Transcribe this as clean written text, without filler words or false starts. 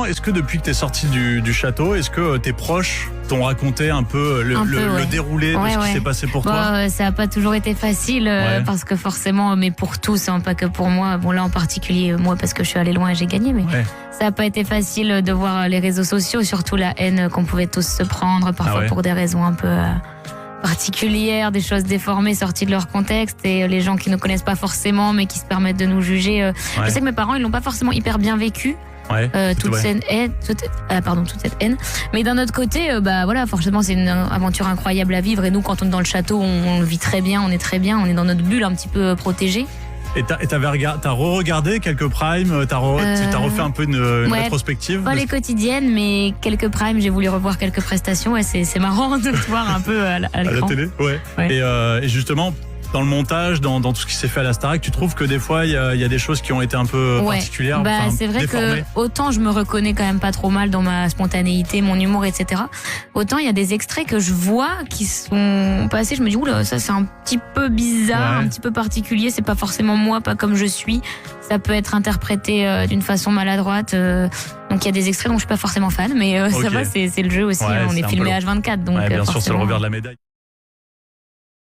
Est-ce que depuis que tu es sorti du château, est-ce que tes proches t'ont raconté un peu le déroulé de ce qui s'est passé pour toi? Ça n'a pas toujours été facile parce que forcément, mais pour tous, hein, pas que pour moi. Bon, là en particulier, moi parce que je suis allée loin et j'ai gagné, mais ça n'a pas été facile de voir les réseaux sociaux, surtout la haine qu'on pouvait tous se prendre, parfois pour des raisons un peu particulières, des choses déformées, sorties de leur contexte, et les gens qui ne connaissent pas forcément, mais qui se permettent de nous juger. Je sais que mes parents, ils l'ont pas forcément hyper bien vécu. Toute cette haine. Mais d'un autre côté, forcément, c'est une aventure incroyable à vivre. Et nous, quand on est dans le château, on le vit très bien, on est très bien, on est dans notre bulle un petit peu protégée. Et t'as re-regardé quelques primes, t'as refait un peu une rétrospective? Pas les quotidiennes, mais quelques primes, j'ai voulu revoir quelques prestations. C'est marrant de voir un peu à l'écran. À la télé, Et justement, dans le montage, dans tout ce qui s'est fait à la Starac, tu trouves que des fois il y a des choses qui ont été un peu particulières? C'est vrai déformées. que autant je me reconnais quand même pas trop mal dans ma spontanéité, mon humour, etc. Autant il y a des extraits que je vois qui sont passés, je me dis oula, ça c'est un petit peu bizarre, un petit peu particulier, c'est pas forcément moi, pas comme je suis. Ça peut être interprété d'une façon maladroite. Donc il y a des extraits dont je suis pas forcément fan, mais ça va, c'est le jeu aussi. On est filmé H24, donc bien sûr, c'est le revers de la médaille.